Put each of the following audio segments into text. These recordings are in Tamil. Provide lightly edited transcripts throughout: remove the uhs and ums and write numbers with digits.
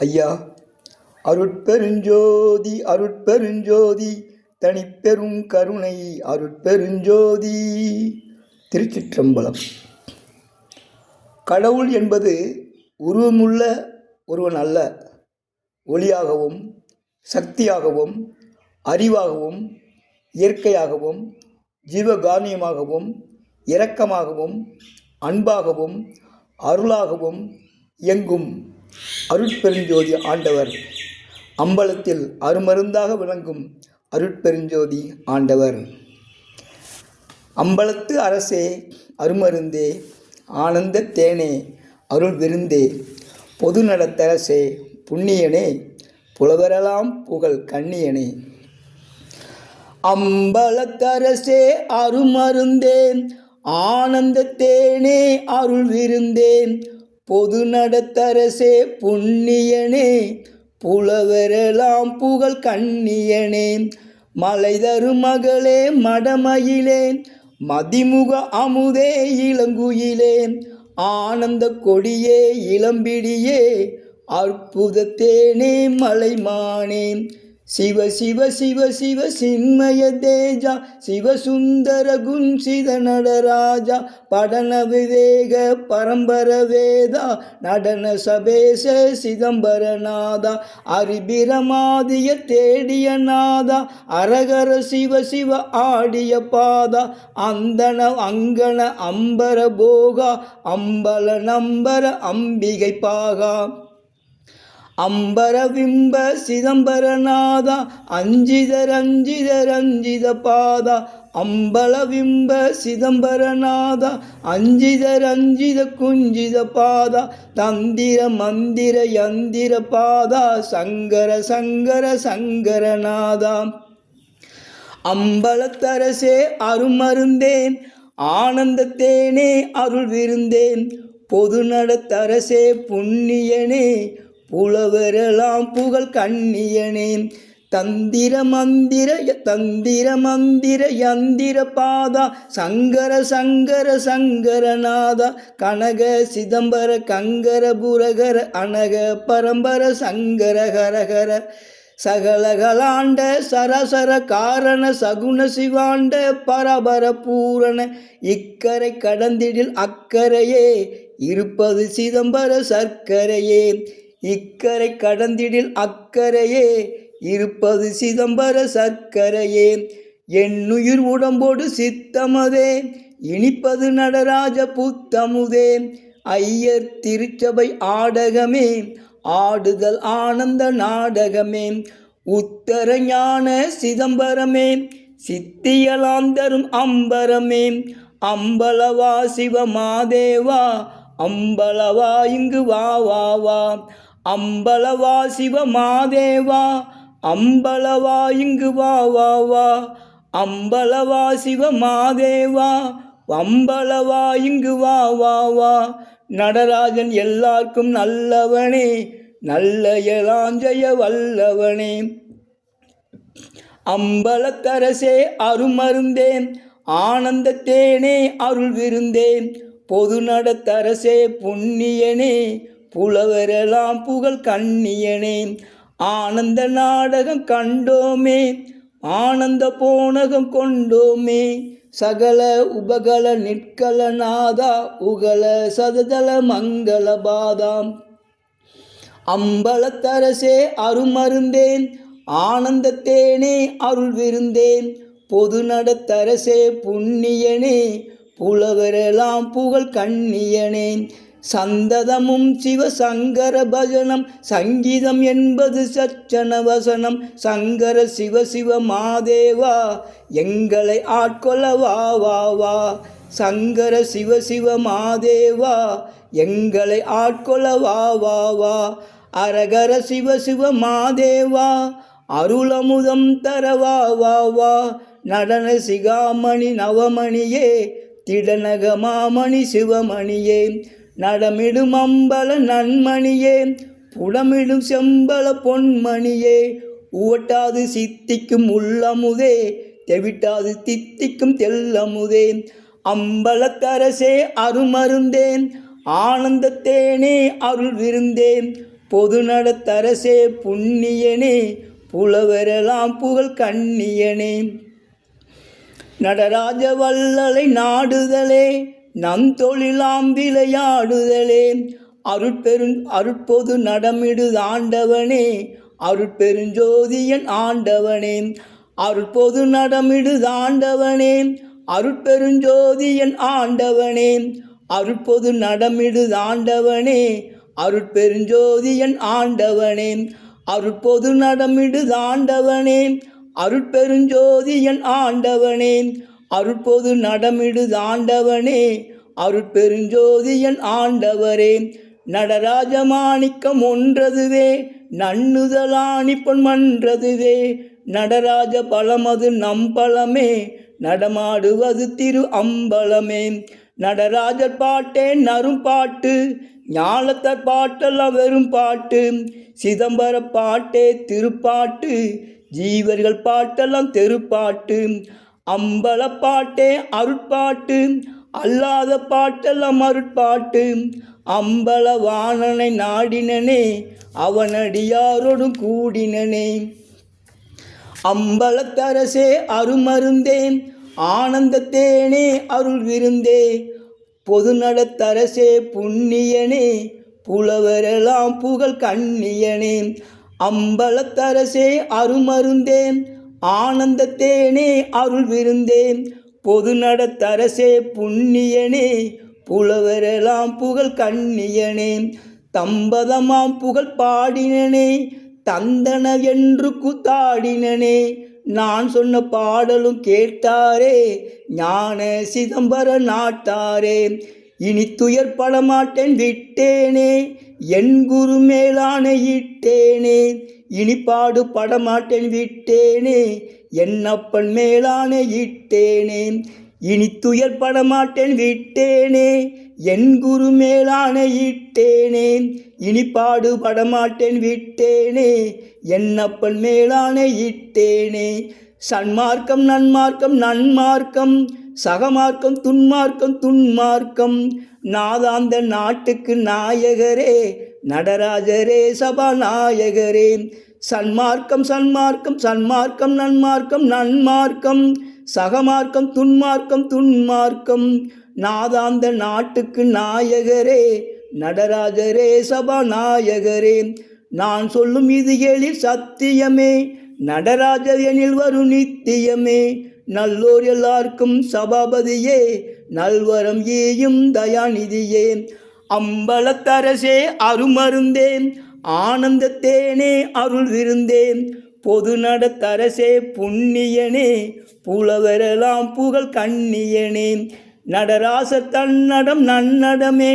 ஐயா, அருட்பெருஞ்சோதி அருட்பெருஞ்சோதி தனிப்பெரும் கருணை அருட்பெருஞ்சோதி. திருச்சிற்றம்பலம். கடவுள் என்பது உருவமுள்ள ஒருவன் அல்ல. ஒளியாகவும் சக்தியாகவும் அறிவாகவும் இயற்கையாகவும் ஜீவகாருண்யமாகவும் இரக்கமாகவும் அன்பாகவும் அருளாகவும் இயங்கும் அருட்பெருஞ்சோதி ஆண்டவர். அம்பலத்தில் அருமருந்தாக விளங்கும் அருட்பெருஞ்சோதி ஆண்டவர். அம்பலத்து அரசே அருமருந்தே ஆனந்த தேனே அருள் விருந்தே பொது நடத்தரசே புண்ணியனே புலவரெல்லாம் புகழ் கண்ணியனே. அம்பலத்தரசே அருமருந்தே ஆனந்த தேனே அருள் விருந்தே பொது நடத்தரசே புண்ணியனே புலவரெல்லாம் புகழ் கண்ணியனே. மலை தரும் மகளே மடமயிலே மதிமுக அமுதே இளங்குயிலே ஆனந்த கொடியே இளம்பிடியே அற்புத தேனே மலைமானே. சிவ சிவ சிவ சிவ சின்மய தேஜா சிவசுந்தர குஞ்சித நடராஜா படன விவேக பரம்பர வேதா நடன சபேச சிதம்பரநாதா அரிபிரமாதிய தேடிய நாதா அரகர சிவ சிவ ஆடிய பாதா அந்தன அங்கன அம்பர போகா அம்பல நம்பர அம்பிகை பாகா அம்பர விம்ப சிதம்பரநாதா அஞ்சிதர் அஞ்சிதர் அஞ்சித பாதா அம்பல விம்ப சிதம்பரநாதா அஞ்சிதர் அஞ்சித குஞ்சித பாதா தந்திர மந்திர யந்திர பாதா சங்கர சங்கர சங்கரநாதா. அம்பலத்தரசே அருமருந்தேன் ஆனந்த தேனே அருள் விருந்தேன் பொது நடத்தரசே புண்ணியனே புலவரெல்லாம் புகழ் கண்ணியனே. தந்திர மந்திர யந்திர பாதா சங்கர சங்கர சங்கரநாதா கனக சிதம்பர கங்கர புரகர அனக பரம்பர சங்கர ஹரஹர சகலகலாண்ட சரசர காரண சகுண சிவாண்ட பரபர பூரண இக்கரை கடந்திடில் அக்கரையே இருப்பது சிதம்பர சர்க்கரையே. இக்கரை கடந்திடில் அக்கரையே இருப்பது சிதம்பர சர்க்கரையே. என்னுயிர் உடம்போடு சித்தமதே இனிப்பது நடராஜ புத்தமுதே. ஐயர் திருச்சபை ஆடகமே ஆடுதல் ஆனந்த நாடகமே உத்தர ஞான சிதம்பரமே சித்தியலாந்தரும் அம்பரமே. அம்பலவா சிவமாதேவா அம்பலவா இங்கு வா வா வா அம்பலவா சிவமாதேவா அம்பலவா இங்கு வா வா வா அம்பலவா சிவமாதேவா அம்பலவா இங்கு வா வா வா. நடராஜன் எல்லாருக்கும் நல்லவனே நல்ல எலாஞ்சய வல்லவனே. அம்பலத்தரசே அருமருந்தேன் ஆனந்த தேனே அருள் விருந்தேன் பொது நடத்தரசே புண்ணியனே புலவரெல்லாம் புகழ் கண்ணியனே. ஆனந்த நாடகம் கண்டோமே ஆனந்த போனகம் கொண்டோமே சகல உபகல நிற்கல நாதா உகல சததல மங்கள பாதாம். அம்பலத்தரசே அருமருந்தேன் ஆனந்த தேனே அருள் விருந்தேன் பொது நடத்தரசே புண்ணியனே புலவரெல்லாம் புகழ் கண்ணியனே. சந்ததமும் சிவசங்கர பஜனம் சங்கீதம் என்பது சச்சன வசனம் சங்கர சிவ சிவ மாதேவா எங்களை ஆட்கொள்ள வா வா வா சங்கர சிவ சிவ மாதேவா எங்களை ஆட்கொள்ள வா வா வா. அரகர சிவ சிவ மாதேவா அருளமுதம் தர வா வா வா நடன சிகாமணி நவமணியே திடநக மாமணி சிவமணியே நடமிடும் அம்பல நன்மணியே புடமிடும் செம்பல பொன்மணியே உவட்டாது சித்திக்கும் உள்ளமுதே தெவிட்டாது தித்திக்கும் தெல்லமுதே. அம்பலத்தரசே அருமருந்தேன் ஆனந்த தேனே அருள் விருந்தேன் பொதுநடத்தரசே புண்ணியனே புலவரெல்லாம் புகழ் கண்ணியனே. நடராஜ வள்ளலை நாடுதலே நம் தொழிலாம் விளையாடுதலே. அருட்பொது நடமிடு ஆண்டவனே அருட்பெருஞ்சோதியன் ஆண்டவனே. அருட்பொது நடமிடு ஆண்டவனே அருட்பெருஞ்சோதியன் ஆண்டவனே. அருட்பொது நடமிடு ஆண்டவனே அருட்பெருஞ்சோதியன் ஆண்டவனே. அருட்பொது நடமிடு ஆண்டவனே அருட்பெருஞ்சோதியன் ஆண்டவனே. அருட்பொது நடமிடு ஆண்டவனே அருட்பெருஞ்சோதியன் ஆண்டவரே. நடராஜ மாணிக்கம் ஒன்றதுவே நன்னுதலாணி பொன்மன்றதுவே. நடராஜ பலமது நம்பலமே நடமாடுவது திரு அம்பலமே. நடராஜர் பாட்டே நரும் பாட்டு ஞாலத்தர் பாட்டெல்லாம் வெறும் பாட்டு. சிதம்பர பாட்டே திருப்பாட்டு ஜீவர்கள் பாட்டெல்லாம் தெருப்பாட்டு. அம்பல பாட்டே அருட்பாட்டு அல்லாத பாட்டெல்லாம் அருட்பாட்டு. அம்பல வாணனை நாடினனே அவனடியாரோடும் கூடினனே. அம்பலத்தரசே அருமருந்தே ஆனந்தத்தேனே அருள் விருந்தே. பொதுநடத்தரசே புண்ணியனே புலவரெல்லாம் புகழ் கண்ணியனே. அம்பலத்தரசே அருமருந்தே ஆனந்தத்தேனே அருள் விருந்தே. பொதுநடத்தரசே புண்ணியனே புலவரெல்லாம் புகழ் கண்ணியனே. தம்பதமாம் புகழ் பாடினனே தந்தன என்று கூத்தாடினனே. நான் சொன்ன பாடலும் கேட்டாரே ஞான சிதம்பர நாட்டாரே. இனி துயர்படமாட்டேன் விட்டேனே என் குரு மேலான இட்டேனே. இனி பாடு படமாட்டேன் விட்டேனே என்னப்பன் மேலான இட்டேனே. இனி துயர்படமாட்டேன் விட்டேனே என் குரு மேலான இட்டேனே. இனி பாடு படமாட்டேன் விட்டேனே என்னப்பன் மேலான இட்டேனே. சன்மார்க்கம் நன்மார்க்கம் நன்மார்க்கம் சகமார்க்கம் துன்மார்க்கம் துன்மார்க்கம். நாதாந்த நாட்டுக்கு நாயகரே நடராஜரே சபாநாயகரே. சன்மார்க்கம் சன்மார்க்கம் சன்மார்க்கம் நன்மார்க்கம் நன்மார்க்கம் சகமார்க்கம் துன்மார்க்கம் துன்மார்க்கம். நாதாந்த நாட்டுக்கு நாயகரே நடராஜரே சபாநாயகரே. நான் சொல்லும் இது எழில் சத்தியமே நடராஜர் எனில் வரும் நித்தியமே. நல்லோர் எல்லாருக்கும் சபாபதியே நல்வரம் ஈயும் தயாநிதியே. அம்பலத்தரசே அருமருந்தே ஆனந்தத்தேனே அருள் விருந்தே. பொதுநடத்தரசே புண்ணியனே புலவரெல்லாம் புகழ் கண்ணியனே. நடராசர் தன்னடம் நன்னடமே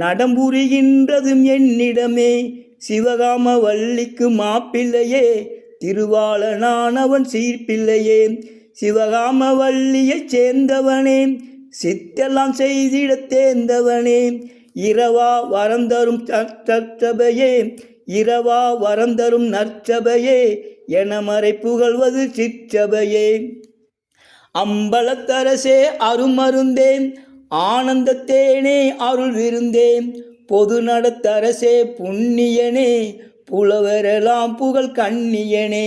நடம்புரிகின்றதும் என்னிடமே. சிவகாம வள்ளிக்கு மாப்பிள்ளையே திருவாளனானவன் சீர்பிள்ளையே. சிவகாம வள்ளியைச் சேர்ந்தவனே சித்தெல்லாம் செய்திட தேர்ந்தவனே. இரவா வரந்தரும் நற்சபையே இரவா வரந்தரும் நற்சபையே எனமறை புகழ்வது சிற்சபையே. அம்பலத்தரசே அருமருந்தே ஆனந்தத்தேனே அருள் விருந்தே. பொதுநடத்தரசே புண்ணியனே புலவரெல்லாம் புகழ் கண்ணியனே.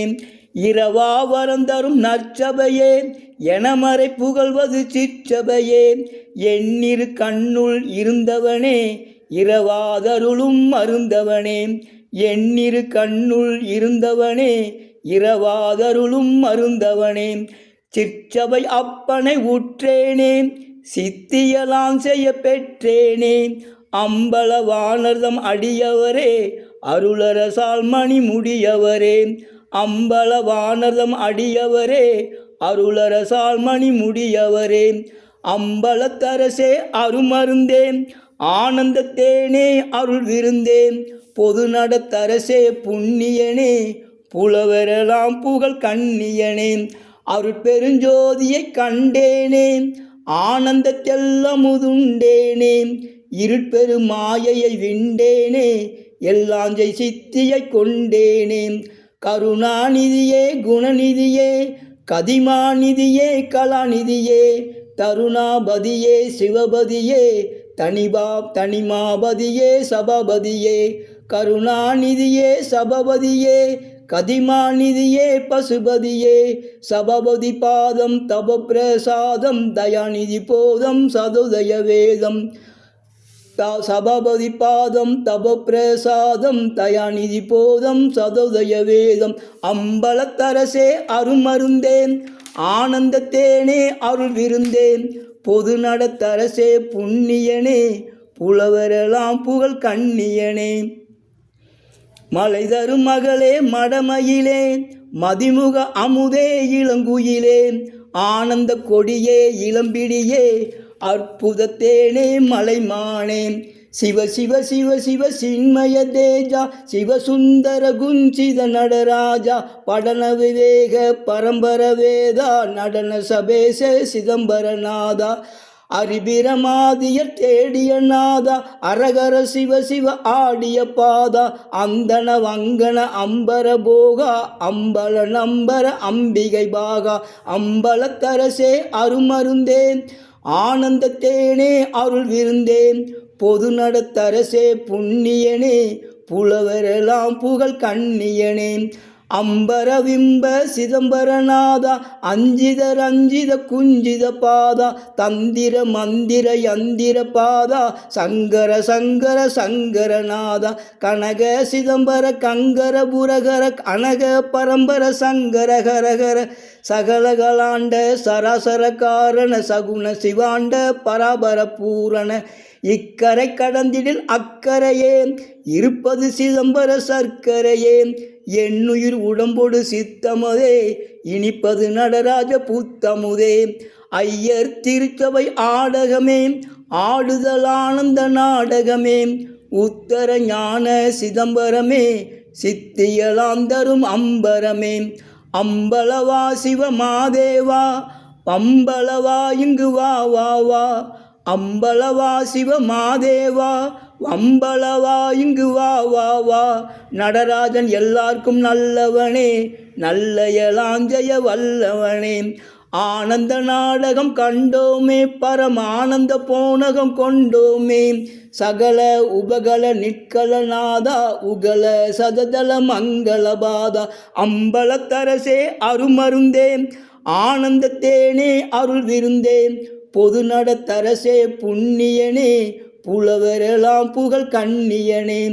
இரவா வரந்தரும் நற்சபையே எனமறை புகழ்வது சிற்சபையே. எண்ணிரு கண்ணுள் இருந்தவனே இரவாதருளும் மருந்தவனே. எண்ணிரு கண்ணுள் இருந்தவனே இரவாதருளும் மருந்தவனே. சிற்சபை அப்பனை உற்றேனே சித்தியலாம் செய்ய பெற்றேனே. அம்பல வானர்தம் அடியவரே அருளரசால் மணி முடியவரே. அம்பல வானர்தம் அடியவரே அருளரசால் மணி முடியவரே. அம்பலத்தரசே அருமருந்தே ஆனந்தத்தேனே அருள் விருந்தே. பொதுநடத்தரசே புண்ணியனே புலவரெல்லாம் புகழ் கண்ணியனே. அருட்பெருஞ்சோதியை கண்டேனே ஆனந்தத்தெல்லாம் முதுண்டேனே. இருட்பெரு மாயையை விண்டேனே எல்லாஞ்சை சித்தியை கொண்டேனே. கருணாநிதியே குணநிதியே கதிமாநிதியே கலாநிதியே. தருணாபதியே சிவபதியே தனிமாபதியே சபாபதியே. கருணாநிதியே சபபதியே கதிமாநிதியே பசுபதியே சபபதி பாதம் தப பிரசாதம் தயாநிதி போதம் சதுதய வேதம் சபபதி பாதம் தப பிரசாதம் தயாநிதி போதம் சதுதய வேதம் அம்பலத்தரசே அருமருந்தேன் ஆனந்த தேனே அருள் விருந்தேன் பொது நடத்தரசே புண்ணியனே புலவரெல்லாம் புகழ் கண்ணியனே மலை தரும் மகளே மடமயிலே மதிமுக அமுதே இளங்குயிலே ஆனந்த கொடியே இளம்பிடியே அற்புத தேனே மலைமானே சிவ சிவ சிவ சிவ சின்மய தேஜா சிவசுந்தர குஞ்சித நடராஜா படன விவேக பரம்பர வேதா நடன சபேச சிதம்பரநாதா அரிபிரமாதிய தேடிய நாதா அரகர சிவ சிவ ஆடிய பாதா அந்தன வங்கன அம்பர போகா அம்பல நம்பர அம்பிகை பாகா அம்பலத்தரசே அருமருந்தேன் ஆனந்த தேனே அருள் விருந்தேன் பொது நடத்தரசே புண்ணியனே புலவரெல்லாம் புகழ் கண்ணியனே அம்பரவிம்ப சிதம்பரநாதா அஞ்சித ரஞ்சித குஞ்சித பாதா தந்திர மந்திர யந்திர பாதா சங்கர சங்கர சங்கரநாதா கனக சிதம்பர கங்கர புரகர அனக பரம்பர சங்கர ஹரஹர சகலகலாண்ட சராசர காரண சகுண சிவாண்ட பராபர பூரண இக்கரை கடந்திடில் அக்கரையே இருப்பது சிதம்பர சர்க்கரையே என்னுயிர் உடம்பொடு சித்தமுதே இனிப்பது நடராஜ புத்தமுதே ஐயர் திருச்சபை ஆடகமே ஆடுதல் ஆனந்த நாடகமே உத்தர ஞான சிதம்பரமே சித்தியலாம் தரும் அம்பரமே அம்பலவா சிவமாதேவா பம்பலவா இங்கு வா வா வா அம்பலவா சிவமாதேவா அம்பலவா இங்கு வா வா வா நடராஜன் எல்லாருக்கும் நல்லவனே நல்லயலாஞ்சய வல்லவனே ஆனந்த நாடகம் கண்டோமே பரமானந்த போனகம் கொண்டோமே சகல உபகல நிற்கலநாதா உகல சததல மங்களபாதா அம்பலத்தரசே அருமருந்தே ஆனந்த தேனே அருள் விருந்தே பொது நடத்தரசே புண்ணியனே புலவரெல்லாம் புகழ் கண்ணியனே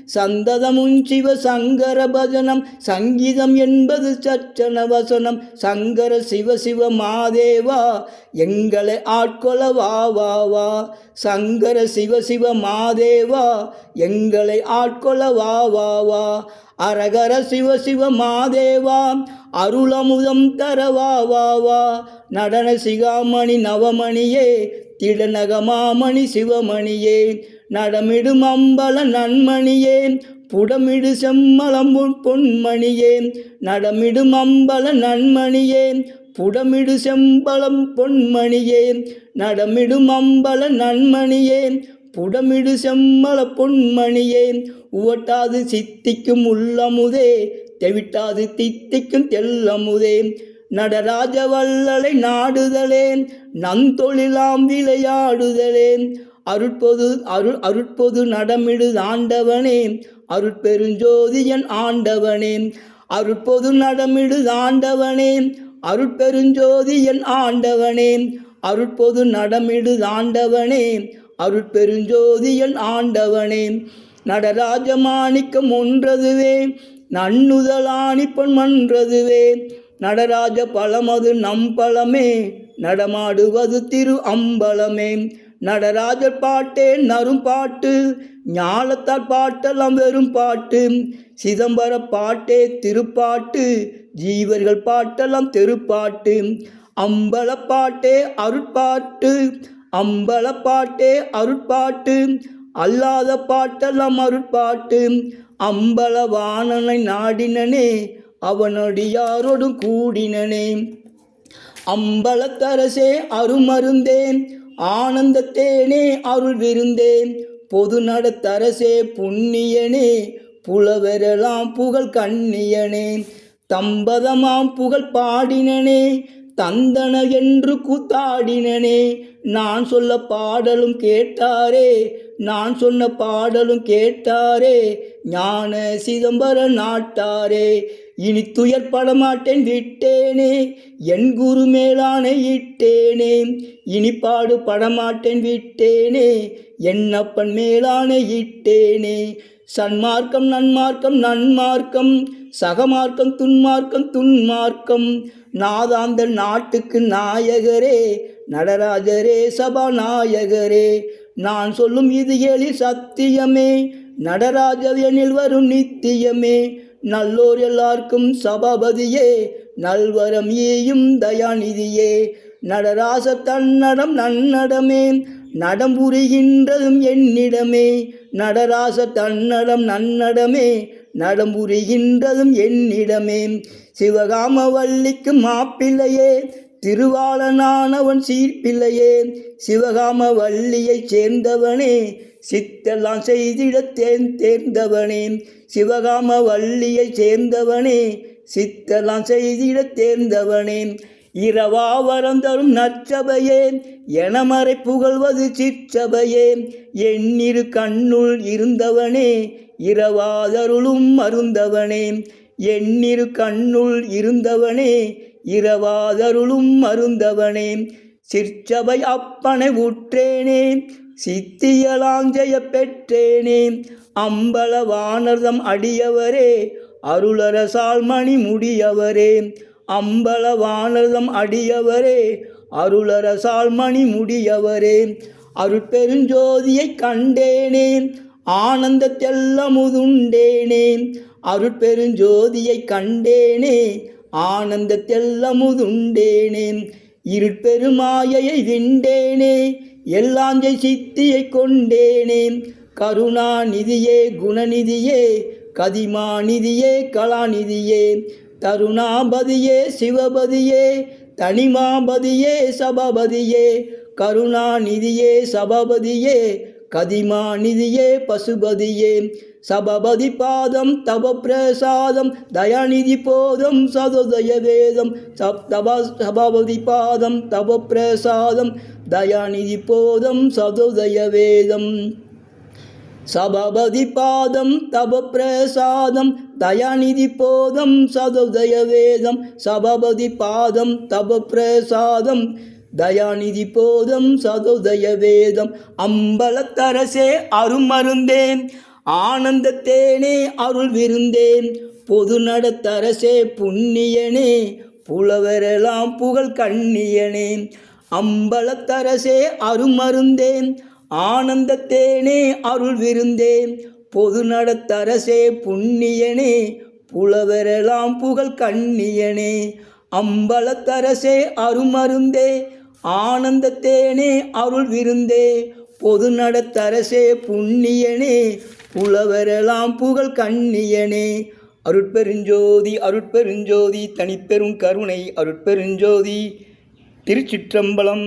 சந்ததமும் சிவ சங்கர பஜனம் சங்கீதம் என்பது சச்சன வசனம் சங்கர சிவ சிவ மாதேவா எங்களை ஆட்கொள்ள வா வா வா சங்கர சிவ சிவ மாதேவா எங்களை ஆட்கொள்ள வா வா வா அரகர சிவ சிவ மாதேவா அருளமுதம் தர வா வா வா நடன சிகாமணி நவமணியே திடநகமாமணி சிவமணியே நடமிடும் அம்பல நன்மணியே புடமிடு செம்மலம் பொன்மணியே நடமிடும் அம்பல நன்மணியே புடமிடு செம்பலம் பொன்மணியே நடமிடும் அம்பல நன்மணியே புடமிடு செம்மல பொன்மணியே உவட்டாது சித்திக்கும் உள்ளமுதே தெவிட்டாது தித்திக்கும் தெல்லமுதே நடராஜ வல்லலை நாடுதலே நந்தொழிலாம் விளையாடுதலே அருட்பொது நடமிடு ஆண்டவனே அருட்பெருஞ்சோதியன் ஆண்டவனே அருட்பொது நடமிடு ஆண்டவனே அருட்பெருஞ்சோதியன் ஆண்டவனே அருட்பொது நடமிடு ஆண்டவனே அருட்பெருஞ்சோதியன் ஆண்டவனே நடராஜ மாணிக்கம் ஒன்றதுவே நன்னுதலாணிப்பன் மன்றதுவே நடராஜ பழமது நம்பலமே நடமாடுவது திரு அம்பலமே நடராஜர் பாட்டே நரும் பாட்டு ஞாலத்தால் பாட்டெல்லாம் வெறும் பாட்டு சிதம்பர பாட்டே திருப்பாட்டு ஜீவர்கள் பாட்டெல்லாம் தெருப்பாட்டு அம்பல பாட்டே அருட்பாட்டு அம்பல பாட்டே அருட்பாட்டு அல்லாத பாட்டெல்லாம் அருட்பாட்டு அம்பல வாணனை நாடினனே அவனடியாரோடும் கூடினனே அம்பலத்தரசே அருமருந்தேன் ஆனந்த தேனே அருள் விருந்தேன் பொது நடத்தரசே புண்ணியனே புலவரெல்லாம் புகழ் கண்ணியனே தம்பதமாம் புகழ் பாடினனே தந்தன என்று கூத்தாடினனே நான் சொல்ல பாடலும் கேட்டாரே நான் சொன்ன பாடலும் கேட்டாரே ஞான சிதம்பர நாட்டாரே. இனி துயர்பட மாட்டேன் விட்டேனே என் குரு மேலானை இட்டேனே. இனி பாடு படமாட்டேன் விட்டேனே என்னப்பன் மேலானை இட்டேனே. சன்மார்க்கம் நன்மார்க்கம் நன்மார்க்கம் சகமார்க்கம் துன்மார்க்கம் துன்மார்க்கம். நாதாந்த நாட்டுக்கு நாயகரே நடராஜரே சபாநாயகரே. நான் சொல்லும் இது எழில் சத்தியமே நடராஜனில் வரும் நித்தியமே. நல்லோர் எல்லாருக்கும் சபாபதியே நல்வரம் ஈயும் தயாநிதியே. நடராச தன்னடம் நன்னடமே நடம் புரிகின்றதும் என்னிடமே. நடராச தன்னடம் நன்னடமே நடம் புரிகின்றதும் என்னிடமே. சிவகாம வள்ளிக்கு மாப்பிள்ளையே திருவாளனானவன் சீர்பிள்ளையே. சிவகாம வள்ளியைச் சேர்ந்தவனே சித்தெல்லாம் செய்திட தேர்ந்தவனே. சிவகாம வள்ளியைச் சேர்ந்தவனே சித்தெல்லாம் செய்திட தேர்ந்தவனே. இரவாவரம் தரும் நற்சபையே எனமறை புகழ்வது சிற்சபையே. எண்ணிரு கண்ணுள் இருந்தவனே இரவாதருளும் அருந்தவனே. எண்ணிரு கண்ணுள் இருந்தவனே இரவாதருளும் அருந்தவனே. சிற்சபை அப்பனை உற்றேனே சித்தியலாஞ்செய பெற்றேனே. அம்பல வானர்தம் அடியவரே அருளரசால் மணி முடியவரே. அம்பல வானர்தம் அடியவரே அருளரசால் மணி முடியவரே. அருட்பெருஞ்சோதியை கண்டேனே ஆனந்த தெல்லமுதுண்டேனே. அருட்பெருஞ்சோதியை கண்டேனே ஆனந்த தெல்லமுதுண்டேனே. இருட்பெருமாயையை விண்டேனே எல்லாஞ்சை சித்தியை கொண்டேனே. கருணாநிதியே குணநிதியே கதிமாநிதியே கலாநிதியே. தருணாபதியே சிவபதியே தனிமாபதியே சபாபதியே. கருணாநிதியே சபாபதியே கதிமாநிதியே பசுபதியே. சபபதி பாதம் தவ பிரசாதம் தயாநிதி போதம் சதோதய வேதம். சபாபதி பாதம் தவ பிரசாதம் தயாநிதி போதம் சதோதய வேதம். சபாபதி பாதம் தவ பிரசாதம் தயாநிதி போதம் சதோதய வேதம். சபாபதி பாதம் தவ பிரசாதம் தயாநிதி போதம் சதோதய வேதம். அம்பலத்தரசே அருமருந்தேன் ஆனந்த தேனே அருள் விருந்தேன். பொது நடத்தரசே புண்ணியனே புலவரெல்லாம் புகழ் கண்ணியனே. அம்பலத்தரசே அருமருந்தேன் ஆனந்த தேனே அருள் விருந்தேன். பொது நடத்தரசே புண்ணியனே புலவரெல்லாம் புகழ் கண்ணியனே. அம்பலத்தரசே அருமருந்தே ஆனந்த தேனே அருள் விருந்தே. பொது நடத்தரசே புண்ணியனே புலவரெல்லாம் புகழ் கண்ணியனே. அருட்பெருஞ்சோதி அருட்பெருஞ்சோதி தனிப்பெரும் கருணை அருட்பெருஞ்சோதி. திருச்சிற்றம்பலம்.